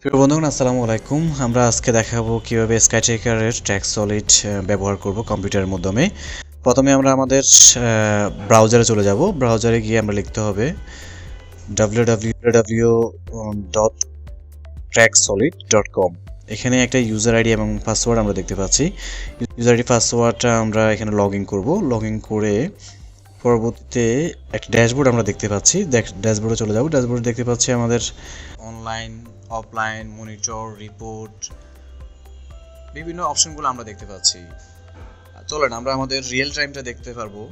প্রিয় বন্ধুগণ আসসালামু আলাইকুম। আমরা আজকে দেখাবো কিভাবে স্কাইট্রেকারের ট্র্যাক সলিড ব্যবহার করব কম্পিউটারের মাধ্যমে। প্রথমে আমরা আমাদের ব্রাউজারে চলে যাব। ব্রাউজারে গিয়ে আমরা লিখতে হবে www.tracksolid.com। এখানে একটা ইউজার আইডি এবং পাসওয়ার্ড আমরা দেখতে পাচ্ছি। ইউজার আইডি পাসওয়ার্ডটা আমরা এখানে লগ ইন করবো। লগ ইন করে পরবর্তীতে একটা ড্যাশবোর্ড আমরা দেখতে পাচ্ছি। ড্যাশবোর্ডে চলে যাব। ড্যাশবোর্ডে দেখতে পাচ্ছি আমাদের অনলাইন, অফলাইন, মনিটর, রিপোর্ট, বিভিন্ন অপশনগুলো আমরা দেখতে পাচ্ছি। চলেন আমরা আমাদের রিয়েল টাইমটা দেখতে পারবো।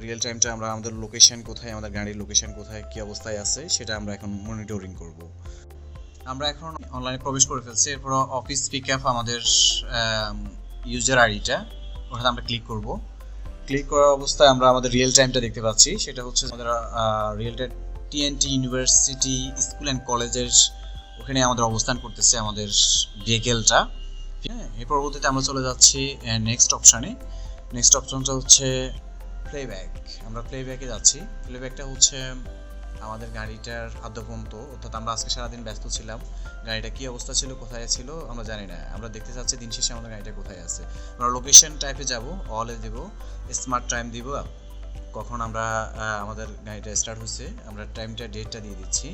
রিয়েল টাইমটা আমরা আমাদের লোকেশন কোথায়, আমাদের গাড়ির লোকেশন কোথায়, কী অবস্থায় আছে সেটা আমরা এখন মনিটরিং করব। আমরা এখন অনলাইনে প্রবেশ করে ফেলছি। এরপর অফিস পিকআপ আমাদের ইউজার আইডিটা, ওখানে আমরা ক্লিক করব। ক্লিক করার অবস্থায় আমরা আমাদের রিয়েল টাইমটা দেখতে পাচ্ছি। সেটা হচ্ছে আমাদের real time TNT university school and কলেজের ওখানে আমাদের অবস্থান করতেছে আমাদের ভেহিকেলটা। হ্যাঁ, এর পরবর্তীতে আমরা চলে যাচ্ছি নেক্সট অপশানে। নেক্সট অপশনটা হচ্ছে প্লেব্যাক। আমরা প্লেব্যাকে যাচ্ছি। প্লেব্যাকটা হচ্ছে আমাদের গাড়িটার আদ্যপন্ত, অর্থাৎ আমরা আজকে সারাদিন ব্যস্ত ছিলাম, গাড়িটা কী অবস্থা ছিল, কোথায় ছিল আমরা জানি না। আমরা দেখতে চাচ্ছি দিন শেষে আমাদের গাড়িটা কোথায় আছে। আমরা লোকেশন টাইপে যাব, অলে দেব, স্মার্ট টাইম দিব, কখন আমরা আমাদের গাড়িটা স্টার্ট হয়েছে আমরা টাইমটা, ডেটটা দিয়ে দিচ্ছি।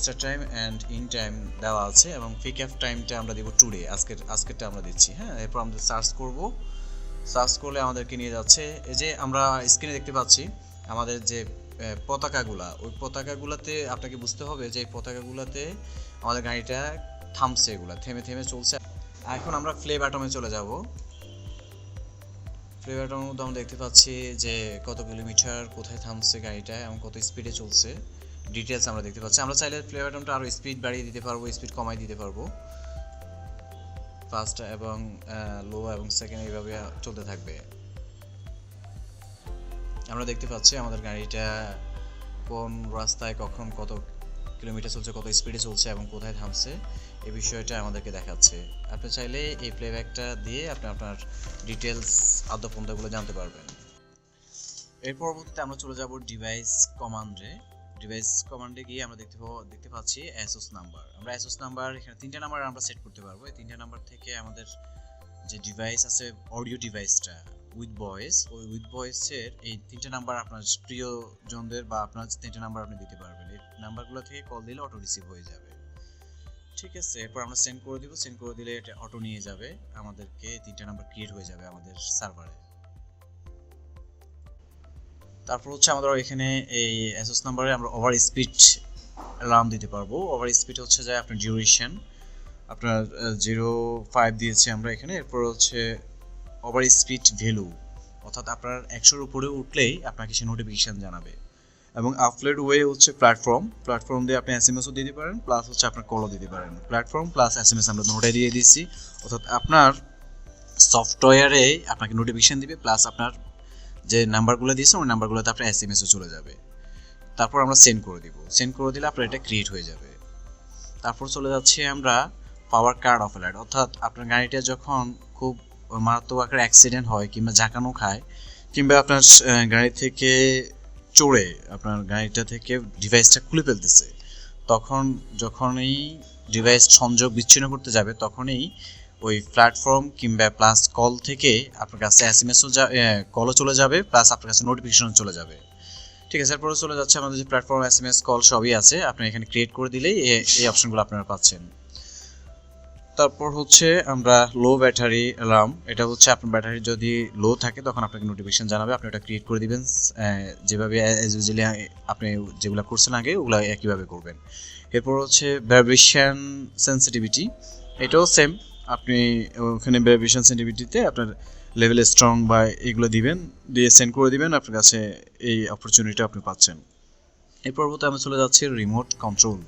Start time and in time দেওয়া আছে এবং পিকআপ টাইমটা আমরা দিব টুডে, আজকেরটা আমরা দিচ্ছি। হ্যাঁ, এরপর আমরা সার্চ করব। সার্চ করলে আমাদেরকে নিয়ে যাচ্ছে, এই যে আমরা স্ক্রিনে দেখতে পাচ্ছি আমাদের যে পতাকাগুলা, ওই পতাকাগুলাতে আপনাকে বুঝতে হবে যে এই পতাকাগুলাতে আমাদের গাড়িটা থামছে, এগুলা থেমে থেমে চলছে। এখন আমরা প্লে বাটনে চলে যাব। প্লে বাটনের মধ্যে আমরা দেখতে পাচ্ছি যে কত কিলোমিটার, কোথায় থামছে গাড়িটা এবং কত স্পিডে চলছে, ডিটেলস আমরা দেখতে পাচ্ছি। আমরা চাইলে প্লে বাটনটা আরও স্পিড বাড়িয়ে দিতে পারবো, স্পিড কমাই দিতে পারবো। ফার্স্ট এবং লো এবং সেকেন্ড এইভাবে চলতে থাকবে। আমরা দেখতে পাচ্ছি আমাদের গাড়িটা কোন রাস্তায় কখন কত কিলোমিটার চলছে, কত স্পিডে চলছে এবং কোথায় থামছে, এই বিষয়টা আমাদেরকে দেখাচ্ছে। আপনি চাইলে এই প্লেব্যাকটা দিয়ে আপনি আপনার ডিটেলস, আদ্যপন্থাগুলো জানতে পারবেন। এর পরবর্তীতে আমরা চলে যাব ডিভাইস কমান্ডে। ডিভাইস কমান্ডে গিয়ে আমরা দেখতে পাচ্ছি অ্যাসোস নাম্বার। আমরা অ্যাসোস নাম্বার এখানে 3টা নাম্বার আমরা সেট করতে পারবো। এই 3টা নাম্বার থেকে আমাদের যে ডিভাইস আছে, অডিও ডিভাইসটা উইথ ভয়েস, ওই উইথ ভয়েসের এই 3টা নাম্বার আপনার প্রিয়জনদের বা আপনার 3টা নাম্বার আপনি দিতে পারবেন। এই নাম্বারগুলো থেকে কল দিলে অটো রিসিভ হয়ে যাবে। ঠিক আছে, এরপর আমরা সেন্ড করে দিব। সেন্ড করে দিলে এটা অটো নিয়ে যাবে, আমাদেরকে 3টা নাম্বার ক্রিয়েট হয়ে যাবে আমাদের সার্ভারে। তারপর হচ্ছে আমাদের এখানে এই অ্যাসোস নাম্বারে আমরা ওভার স্পিড অ্যালার্ম দিতে পারবো। ওভার স্পিড হচ্ছে যে আপনার ডিউরেশন, আপনার 0.5 দিয়েছি আমরা এখানে। এরপর হচ্ছে ওভার স্পিড ভ্যালু, অর্থাৎ আপনার 100-র উপরে উঠলেই আপনাকে সে নোটিফিকেশান জানাবে। এবং আপলোড ওয়ে হচ্ছে প্ল্যাটফর্ম দিয়ে আপনি এসএমএসও দিতে পারেন, প্লাস হচ্ছে আপনার কলও দিতে পারেন। প্ল্যাটফর্ম প্লাস এসএমএস আমরা দুটোটাই দিয়ে দিচ্ছি, অর্থাৎ আপনার সফটওয়্যারে আপনাকে নোটিফিকেশান দিবে, প্লাস আপনার যে নাম্বারগুলো দিয়েছে ওই নাম্বারগুলোতে আপনার এসএমএসও চলে যাবে। তারপর আমরা সেন্ড করে দিব। সেন্ড করে দিলে আপনার এটা ক্রিয়েট হয়ে যাবে। তারপর চলে যাচ্ছি আমরা পাওয়ার কার্ড অফ অ্যালার্ট, অর্থাৎ আপনার গাড়িটা যখন খুব মারাত্মক আকারে অ্যাক্সিডেন্ট হয় কিংবা ঝাঁকানো খায়, কিংবা আপনার গাড়ি থেকে চড়ে আপনার গাড়িটা থেকে ডিভাইসটা খুলে ফেলতেছে, যখনই ডিভাইস সংযোগ বিচ্ছিন্ন করতে যাবে তখনই ওই প্ল্যাটফর্ম কিংবা প্লাস কল থেকে আপনার কাছে এসএমএসও কলও চলে যাবে, প্লাস আপনার কাছে নোটিফিকেশনও চলে যাবে। ঠিক আছে, এরপরে চলে যাচ্ছে আমাদের যে প্ল্যাটফর্ম, এসএমএস, কল সবই আছে। আপনি এখানে ক্রিয়েট করে দিলেই এই অপশনগুলো আপনারা পাচ্ছেন। তারপর হচ্ছে আমরা লো ব্যাটারি অ্যালার্ম। এটা হচ্ছে আপনার ব্যাটারি যদি লো থাকে তখন আপনাকে নোটিফিকেশন জানাবে, আপনি ওটা ক্রিয়েট করে দিবেন। যেভাবে অ্যাজ ইউজুয়ালি আপনি যেগুলো করছেন আগে ওগুলো একইভাবে করবেন। এরপর হচ্ছে ভাইব্রেশন সেন্সিটিভিটি, এটাও সেম। আপনি ওখানে ভাইব্রেশন সেন্সিটিভিটিতে আপনার লেভেল স্ট্রং বা এগুলো দিবেন, দিয়ে সেন্ড করে দিবেন, আপনার কাছে এই অপরচুনিটি আপনি পাচ্ছেন। এই পর্বতে আমরা চলে যাচ্ছি রিমোট কন্ট্রোল।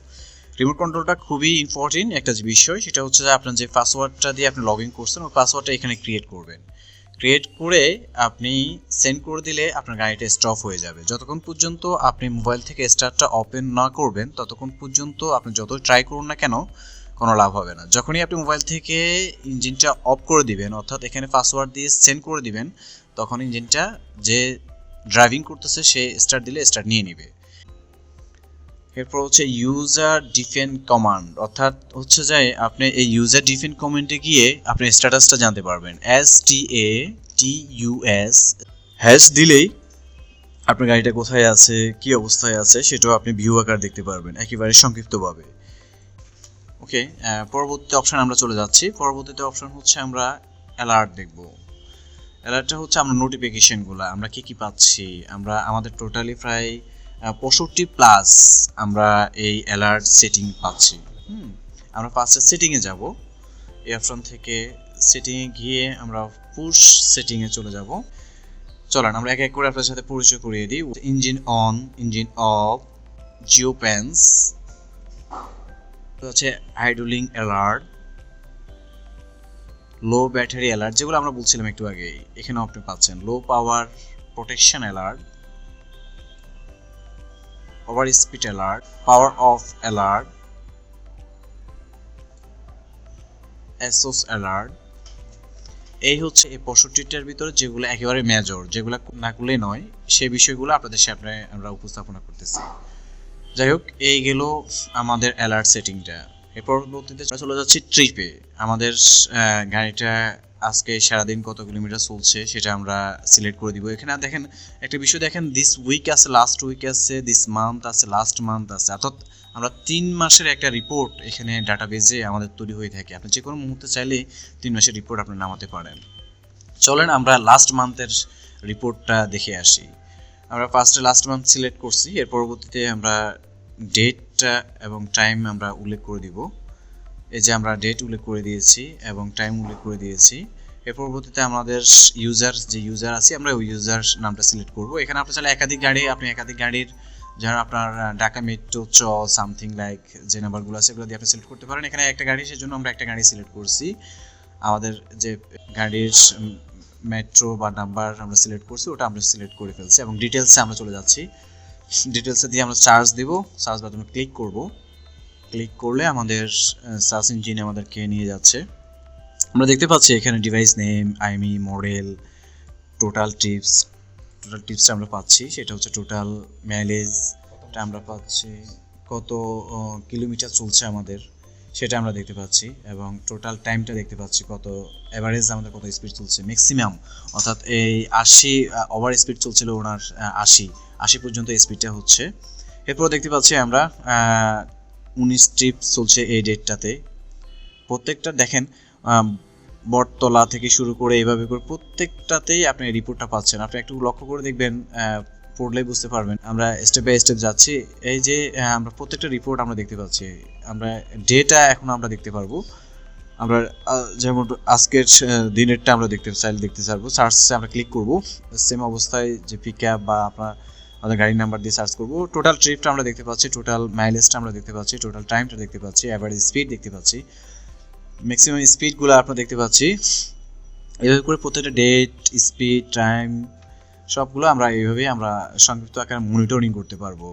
রিমোট কন্ট্রোলটা খুবই ইম্পর্টেন্ট একটা বিষয়। সেটা হচ্ছে যে আপনার যে পাসওয়ার্ডটা দিয়ে আপনি লগ ইন করছেন ওই পাসওয়ার্ডটা এখানে ক্রিয়েট করবেন। ক্রিয়েট করে আপনি সেন্ড করে দিলে আপনার গাড়িটা স্টপ হয়ে যাবে। যতক্ষণ পর্যন্ত আপনি মোবাইল থেকে স্টার্টটা ওপেন না করবেন ততক্ষণ পর্যন্ত আপনি যত ট্রাই করুন না কেন কোনো লাভ হবে না। যখনই আপনি মোবাইল থেকে ইঞ্জিনটা অফ করে দিবেন, অর্থাৎ এখানে পাসওয়ার্ড দিয়ে সেন্ড করে দিবেন, তখন ইঞ্জিনটা যে ড্রাইভিং করতেছে সে স্টার্ট দিলে স্টার্ট নিয়ে নেবে। এরপর হচ্ছে ইউজার ডিফেন কমান্ড, অর্থাৎ হচ্ছে যে আপনি এই ইউজার ডিফেন কমেন্টে গিয়ে আপনি স্ট্যাটাসটা জানতে পারবেন। STATUS হ্যাশ দিলেই আপনার গাড়িটা কোথায় আছে, কি অবস্থায় আছে সেটাও আপনি ভিউ আকার দেখতে পারবেন একেবারে সংক্ষিপ্তভাবে। ওকে, পরবর্তী অপশন আমরা চলে যাচ্ছি। পরবর্তীতে অপশন হচ্ছে আমরা অ্যালার্ট দেখব। অ্যালার্টটা হচ্ছে আমরা নোটিফিকেশনগুলো আমরা কি পাচ্ছি, আমরা আমাদের টোটালি প্রায় 65+ আমরা এই অ্যালার্ট সেটিং পাচ্ছি। আমরা ফার্স্টে সেটিংয়ে যাব, এই অপশন থেকে সেটিংয়ে গিয়ে আমরা পুশ সেটিংয়ে চলে যাব। চলেন আমরা এক এক করে আপনার সাথে পরিচয় করিয়ে দিই। ইঞ্জিন অন, ইঞ্জিন অফ, জিওপ্যান্স হচ্ছে idling alert, low battery alert যেগুলো আমরা বলছিলাম একটু আগে, এখানে আপনি পাচ্ছেন low power protection alert, over speed alert, power off alert, SOS alert. এই হচ্ছে এই 65টার ভিতরে যেগুলো একেবারে মেজর, যেগুলো না করলে নয়, সেই বিষয়গুলো আপনাদের সামনে আমরা উপস্থাপনা করতেছি। যাই হোক, এই গেল আমাদের অ্যালার্ট সেটিংটা। এর পরবর্তীতে চলে যাচ্ছি ট্রিপে। আমাদের গাড়িটা আজকে সারাদিন কত কিলোমিটার চলছে সেটা আমরা সিলেক্ট করে দিব। এখানে দেখেন একটা বিষয়, দেখেন দিস উইক আছে, লাস্ট উইক আছে, দিস মান্থ আছে, লাস্ট মান্থ আছে, অর্থাৎ আমরা 3 মাসের একটা রিপোর্ট এখানে ডাটাবেজে আমাদের তৈরি হয়ে থাকে। আপনি যে কোনো মুহূর্তে চাইলে 3 মাসের রিপোর্ট আপনি নামাতে পারেন। চলেন আমরা লাস্ট মান্থের রিপোর্টটা দেখে আসি। আমরা ফার্স্টে লাস্ট মান্থ সিলেক্ট করছি, এর পরবর্তীতে আমরা ডেটটা এবং টাইম আমরা উল্লেখ করে দিব। এই যে আমরা ডেট উল্লেখ করে দিয়েছি এবং টাইম উল্লেখ করে দিয়েছি। এর পরবর্তীতে আমাদের ইউজার আছে, আমরা ওই ইউজার নামটা সিলেক্ট করব। এখানে আপনি চাইলে একাধিক গাড়ির যেমন আপনার ঢাকা মেট্রো সামথিং লাইক যে নাম্বারগুলো আছে সেগুলো দিয়ে আপনি সিলেক্ট করতে পারেন। এখানে একটা গাড়ি, সেজন্য আমরা একটা গাড়ি সিলেক্ট করছি। আমাদের যে গাড়ির মেট্রো বা নাম্বার আমরা সিলেক্ট করছি ওটা আমরা সিলেক্ট করে ফেলছি এবং ডিটেলসে আমরা চলে যাচ্ছি। ডিটেলসে দিয়ে আমরা সার্চ দিব, সার্চ বাটনে ক্লিক করব। ক্লিক করলে আমাদের সার্চ ইঞ্জিনে আমাদেরকে নিয়ে যাচ্ছে। আমরা দেখতে পাচ্ছি এখানে device name, IME, model, total টিপসটা আমরা পাচ্ছি। সেটা হচ্ছে টোটাল মাইলেজটা আমরা পাচ্ছি, কত কিলোমিটার চলছে আমাদের সেটা আমরা দেখতে পাচ্ছি, এবং টোটাল টাইমটা দেখতে পাচ্ছি, কত এভারেজ আমাদের কত স্পিড চলছে ম্যাক্সিমাম, অর্থাৎ এই 80 ওভার স্পিড চলছিল ওনার, 80 পর্যন্ত স্পিডটা হচ্ছে। এরপর দেখতে পাচ্ছি আমরা 19 ট্রিপ চলছে এই ডেটটাতে। প্রত্যেকটা দেখেন বটতলা থেকে শুরু করে এইভাবে করে প্রত্যেকটাতেই আপনি রিপোর্টটা পাচ্ছেন। আপনি একটু লক্ষ্য করে দেখবেন, পড়লেই বুঝতে পারবেন। আমরা স্টেপ বাই স্টেপ যাচ্ছি। এই যে আমরা প্রত্যেকটা রিপোর্ট আমরা দেখতে পাচ্ছি, আমরা ডেটা এখন আমরা দেখতে পারবো। আমরা যেমন আজকের দিনেরটা আমরা দেখতে পারবো। সার্চে আমরা ক্লিক করব, সেম অবস্থায় যে পিকআপ বা আপনার আমাদের গাড়ির নাম্বার দিয়ে সার্চ করব। টোটাল ট্রিপটা আমরা দেখতে পাচ্ছি, টোটাল মাইলেজটা আমরা দেখতে পাচ্ছি, টোটাল টাইমটা দেখতে পাচ্ছি, অ্যাভারেজ স্পিড দেখতে পাচ্ছি, ম্যাক্সিমাম স্পিডগুলো আমরা দেখতে পাচ্ছি। এইভাবে করে প্রত্যেকটা ডেট, স্পিড, টাইম সবগুলো আমরা এইভাবেই আমরা সংক্ষিপ্ত আকারে মনিটরিং করতে পারবো।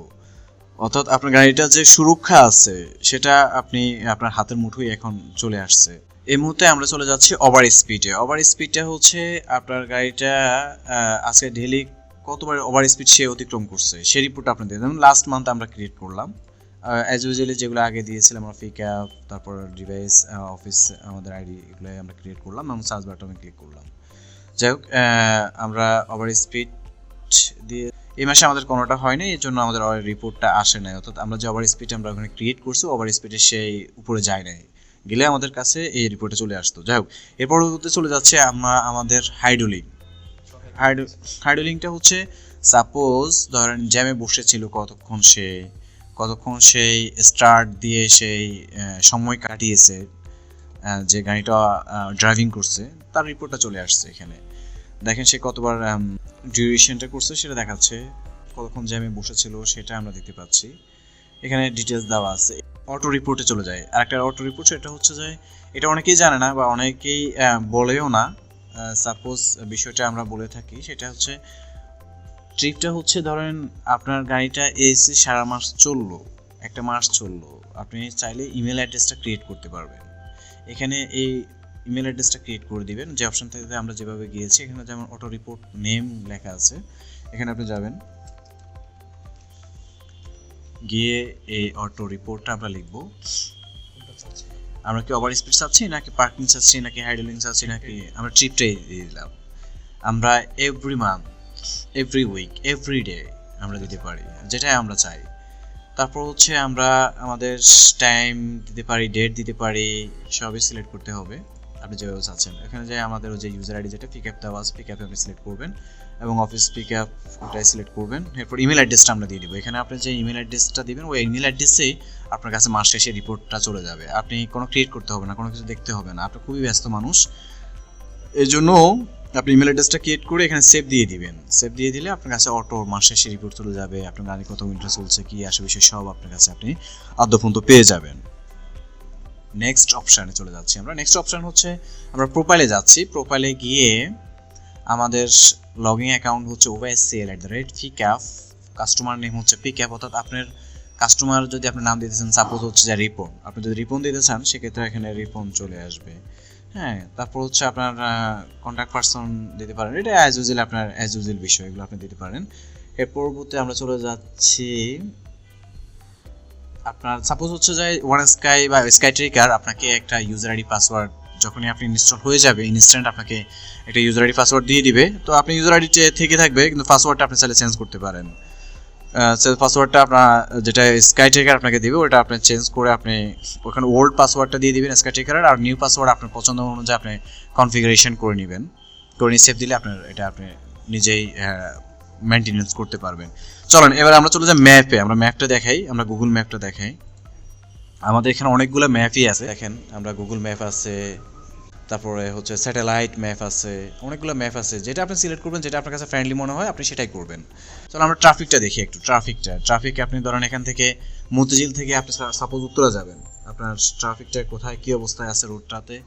অর্থাৎ আপনার গাড়িটা যে সুরক্ষা আছে সেটা আপনি আপনার হাতের মুঠোয় এখন চলে আসছে। এই মুহূর্তে আমরা চলে যাচ্ছি ওভার স্পিডে। ওভার স্পিডটা হচ্ছে আপনার গাড়িটা আজকে ডেইলি কতবার ওভার স্পিড সে অতিক্রম করছে সেই রিপোর্টটা আপনাদের যেমন লাস্ট মান্থ আমরা ক্রিয়েট করলাম। অ্যাজ ইউজুয়ালি যেগুলো আগে দিয়েছিলাম আমরা পিকআপ, তারপর ডিভাইস, অফিস, আমাদের আইডি, এগুলো আমরা ক্রিয়েট করলাম এবং সার্চ বাটনে ক্লিক করলাম। যাই হোক, আমরা ওভার স্পিড দিয়ে এই মাসে আমাদের কোনোটা হয়নি, এর জন্য আমাদের রিপোর্টটা আসে নাই। অর্থাৎ আমরা যে ওভার স্পিড আমরা ওখানে ক্রিয়েট করছি, ওভার স্পিডে সেই উপরে যায় নাই, গেলে আমাদের কাছে এই রিপোর্টে চলে আসতো। যাই হোক, এর পরবর্তীতে চলে যাচ্ছে আমরা আমাদের হাইডলিংটা হচ্ছে সাপোজ ধরেন জ্যামে বসেছিল কতক্ষণ সেই স্টার্ট দিয়ে সেই সময় কাটিয়েছে, যে গাড়িটা ড্রাইভিং করছে তার রিপোর্টটা চলে আসছে। এখানে দেখেন সে কতবার ডিউরেশনটা করছে সেটা দেখাচ্ছে, কতক্ষণ জ্যামে বসেছিল সেটা আমরা দেখতে পাচ্ছি। এখানে ডিটেলস দেওয়া আছে। অটো রিপোর্টে চলে যায়। আরেকটা অটো রিপোর্ট, সেটা হচ্ছে যে এটা অনেকেই জানে না বা অনেকেই বলেও না। সাপোজ বিষয়টা আমরা বলে থাকি, সেটা হচ্ছে ট্রিপটা হচ্ছে ধরেন আপনার গাড়িটা এসে সারা মাস চললো, একটা মাস চললো, আপনি চাইলে ইমেল অ্যাড্রেসটা ক্রিয়েট করতে পারবেন। এখানে এই ইমেল অ্যাড্রেসটা ক্রিয়েট করে দিবেন যে অপশন থেকে আমরা যেভাবে গিয়েছি। এখানে যেমন অটো রিপোর্ট নেম লেখা আছে, এখানে আপনি যাবেন, গিয়ে এই অটো রিপোর্টটা আমরা লিখবো। আমরা কি ওভার স্পিড চাচ্ছি নাকি পার্কিং চাচ্ছি নাকি হাইডলিং চাচ্ছি নাকি আমরা ট্রিপটাই দিয়ে দিলাম। আমরা every month, every week, every day আমরা দিতে পারি, যেটাই আমরা চাই। তারপর হচ্ছে আমরা আমাদের টাইম দিতে পারি, ডেট দিতে পারি, সবই সিলেক্ট করতে হবে আপনি যেভাবে চাচ্ছেন। এখানে যে আমাদের যে ইউজার আইডি যেটা পিক অ্যাপ দেওয়া আছে, পিক অ্যাপে আপনি সিলেক্ট করবেন এবং অফিস পিক অ্যাপ ওটাই সিলেক্ট করবেন। এরপর ইমেল অ্যাড্রেসটা আমরা দিয়ে দেবো। এখানে আপনি যে ইমেল অ্যাড্রেসটা দিবেন ওই ইমেল অ্যাড্রেসেই আপনার কাছে মাস শেষে রিপোর্টটা চলে যাবে। আপনি কোনো ক্রিয়েট করতে হবে না, কোনো কিছু দেখতে হবে না। আপনি খুবই ব্যস্ত মানুষ, এই জন্য আপনি ইমেল অ্যাড্রেসটা ক্রিয়েট করে এখানে সেভ দিয়ে দিবেন। সেভ দিয়ে দিলে আপনার কাছে অটো মাস শেষে রিপোর্ট চলে যাবে। আপনার গাড়ি কত উইন্টার চলছে, কি আসে বিষয় সব আপনার কাছে আপনি আদ্যপন্ত পেয়ে যাবেন। নেক্সট অপশানে চলে যাচ্ছি আমরা। নেক্সট অপশান হচ্ছে আমরা প্রোফাইলে যাচ্ছি। প্রোফাইলে গিয়ে আমাদের লগইন অ্যাকাউন্ট হচ্ছে OYSCL@picap, কাস্টমার নেম হচ্ছে পিকঅ্যাপ, অর্থাৎ আপনার কাস্টমার যদি আপনি নাম দিতে চান, সাপোজ হচ্ছে যে রিপন, আপনি যদি রিপন দিতে চান সেক্ষেত্রে এখানে রিপন চলে আসবে। হ্যাঁ, তারপর হচ্ছে আপনার কন্ট্যাক্ট পারসন দিতে পারেন, এটা অ্যাজ ইউজুয়াল আপনার অ্যাজ ইউজুয়াল বিষয়, এগুলো আপনি দিতে পারেন। এর পরবর্তী আমরা চলে যাচ্ছি আপনার সাপোজ হচ্ছে যে ওয়ান স্কাই বা স্কাই ট্রেকার আপনাকে একটা ইউজার আইডি পাসওয়ার্ড যখনই আপনি ইনস্টল হয়ে যাবে ইনস্ট্যান্ট আপনাকে একটা ইউজার আইডি পাসওয়ার্ড দিয়ে দিবে। তো আপনি ইউজার আইডি থেকে থাকবে কিন্তু পাসওয়ার্ডটা আপনি চাইলে চেঞ্জ করতে পারেন। পাসওয়ার্ডটা আপনার যেটা স্কাই ট্রেকার আপনাকে দিবে ওটা আপনি চেঞ্জ করে আপনি ওখানে ওল্ড পাসওয়ার্ডটা দিয়ে দিবেন স্কাই ট্রেকারের, আর নিউ পাসওয়ার্ড আপনার পছন্দ অনুযায়ী আপনি কনফিগারেশন করে নেবেন। করে নিয়ে সেভ দিলে আপনার এটা আপনি নিজেই মেনটেনেন্স করতে পারবেন। চলেন এবার আমরা চলে যাই ম্যাপে। আমরা ম্যাপটা দেখাই, আমরা গুগল ম্যাপটা দেখাই। আমাদের এখানে অনেকগুলো ম্যাপই আছে, দেখেন আমরা গুগল ম্যাপ আছে, তারপরে হচ্ছে স্যাটেলাইট ম্যাপ আছে, অনেকগুলো ম্যাপ আছে। যেটা আপনি সিলেক্ট করবেন, যেটা আপনার কাছে ফ্রেন্ডলি মনে হয় আপনি সেটাই করবেন। চলো আমরা ট্রাফিকটা দেখি একটু। ট্রাফিক আপনি ধরেন এখান থেকে মতিঝিল থেকে আপনি সাপোজ উত্তরা যাবেন, আপনার ট্রাফিকটা কোথায় কী অবস্থায় আছে রোডটাতে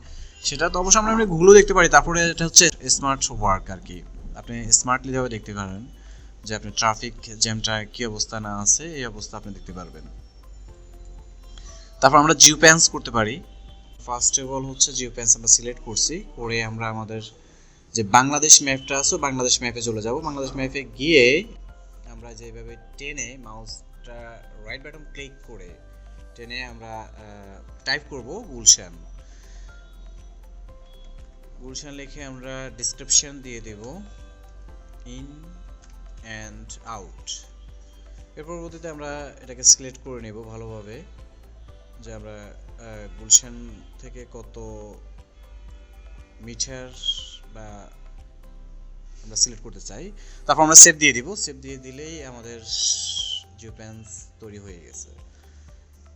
সেটা তো অবশ্যই আমরা গুগলও দেখতে পারি। তারপরে এটা হচ্ছে স্মার্ট ওয়ার্ক আর কি, আপনি স্মার্টলিভাবে দেখতে পারেন যে আপনি ট্রাফিক জ্যামটা কী অবস্থা না আছে, এই অবস্থা আপনি দেখতে পারবেন। তারপর আমরা জিও প্যান্স করতে পারি। ফার্স্ট অফ অল হচ্ছে জিও প্যান্স আমরা সিলেক্ট করছি, করে আমরা আমাদের যে বাংলাদেশ ম্যাপটা আছে বাংলাদেশ ম্যাপে চলে যাব। বাংলাদেশ ম্যাপে গিয়ে আমরা যেভাবে টেনে মাউসটা রাইট বাটন ক্লিক করে টেনে আমরা টাইপ করব গুলশান। গুলশান লিখে আমরা ডেসক্রিপশন দিয়ে দেব ইন অ্যান্ড আউট। এর পরবর্তীতে আমরা এটাকে সিলেক্ট করে নেব ভালোভাবে যে আমরা গুলশান থেকে কত মিটার বা আমরা সিলেক্ট করতে চাই। তারপর আমরা সেভ দিয়ে দিব। সেভ দিয়ে দিলেই আমাদের জিও প্যান্স তৈরি হয়ে গেছে।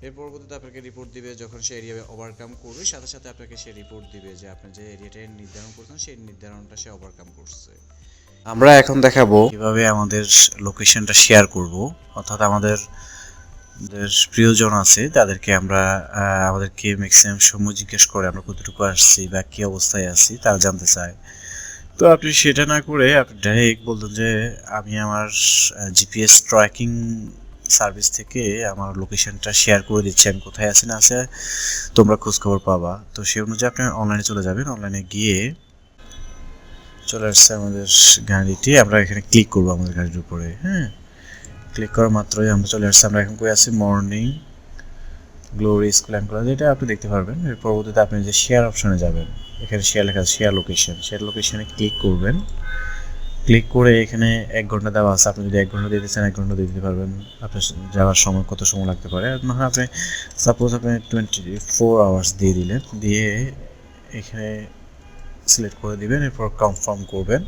এর পরবর্তীতে আপনাকে রিপোর্ট দিবে যখন সে এরিয়া ওভারকাম করবে, সাথে সাথে আপনাকে সে রিপোর্ট দিবে যে আপনি যে এরিয়াটা নির্ধারণ করছেন সেই নির্ধারণটা সে ওভারকাম করছে। আমরা এখন দেখাবো কিভাবে আমাদের লোকেশনটা শেয়ার করব, অর্থাৎ আমাদের প্রিয়জন আছে তাদেরকে আমরা আমাদেরকে ম্যাক্সিমাম সময় জিজ্ঞেস করে আমরা কতটুকু আসছি বা কী অবস্থায় আছি তারা জানতে চায়। তো আপনি সেটা না করে আপনি ডাইরেক্ট বলতেন যে আমি আমার জিপিএস ট্র্যাকিং সার্ভিস থেকে আমার লোকেশনটা শেয়ার করে দিচ্ছি, আমি কোথায় আছি না আছে তোমরা খোঁজখবর পাবা। তো সেই অনুযায়ী আপনি অনলাইনে চলে যাবেন। অনলাইনে গিয়ে চলে আসছে আমাদের গাড়িটি, আমরা এখানে ক্লিক করবো আমাদের গাড়ির উপরে। হ্যাঁ, ক্লিক করা মাত্রই আমরা চলে আসছি। আমরা এখন কই আছি morning glory school and college, এটা আপনি দেখতে পারবেন। এর পরবর্তীতে আপনি যে শেয়ার অপশনে যাবেন, এখানে শেয়ার লেখা আছে শেয়ার লোকেশন, শেয়ার লোকেশনে ক্লিক করবেন। ক্লিক করে এখানে 1 ঘন্টা দেওয়া আছে, আপনি যদি 1 ঘন্টা দিতে চান 1 ঘন্টা দিতে পারবেন। আপনার যাওয়ার সময় কত সময় লাগতে পারে, মানে আপনি সাপোজ আপনি 24 আওয়ার্স দিয়ে দিলেন, দিয়ে এখানে সিলেক্ট করে দিবেন। এরপর কনফার্ম করবেন।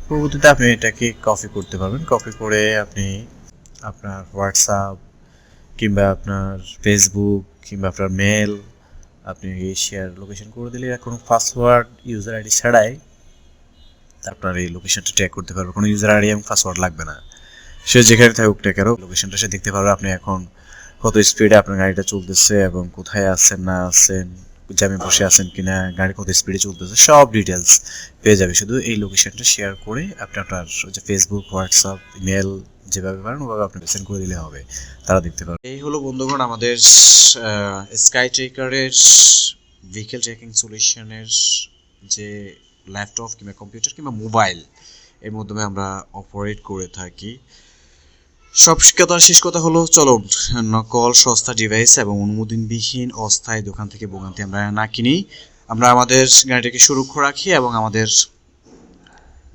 পরবর্তীতে আপনি এটাকে কপি করতে পারবেন। কপি করে আপনি আপনার হোয়াটসঅ্যাপ কিংবা আপনার ফেসবুক কিংবা আপনার মেল আপনি শেয়ার লোকেশন করে দিলে কোনো পাসওয়ার্ড ইউজার আইডি ছাড়াই আপনার এই লোকেশনটা ট্র্যাক করতে পারবে। কোনো ইউজার আইডি এবং পাসওয়ার্ড লাগবে না, সে যেখানে থাকুক না কেন লোকেশনটা সে দেখতে পারবে আপনি এখন কত স্পিডে আপনার গাড়িটা চলতেছে এবং কোথায় আছেন না আছেন, জ্যামে বসে আছেন কিনা, গাড়ি কত স্পিডে চলতেছে, সব ডিটেলস পেয়ে যাবে শুধু এই লোকেশনটা শেয়ার করে। আপনি আপনার যে ফেসবুক, হোয়াটসঅ্যাপ, ইমেল যেভাবে পারেন ওভাবে আপনি সেন্ড করে দিলে হবে, তারা দেখতে পারবে। এই হলো বন্ধুগণ আমাদের স্কাই ট্রেকারের ভেহিকেল ট্র্যাকিং সলিউশনের যে ল্যাপটপ কিংবা কম্পিউটার কিংবা মোবাইল এর মাধ্যমে আমরা অপারেট করে থাকি। সব কথার শেষ কথা হলো, চলো নকল সস্তা ডিভাইস এবং অনুমোদনবিহীন অস্থায়ী দোকান থেকে ভোগান্তি আমরা না কিনি, আমরা আমাদের গাড়িটাকে সুরক্ষা রাখি এবং আমাদের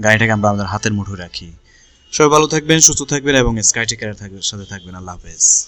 গাড়িটাকে আমরা আমাদের হাতের মুঠোয় রাখি। সবাই ভালো থাকবেন, সুস্থ থাকবেন এবং স্কাইটেকের সাথে থাকবেন। আল্লাহ হাফেজ।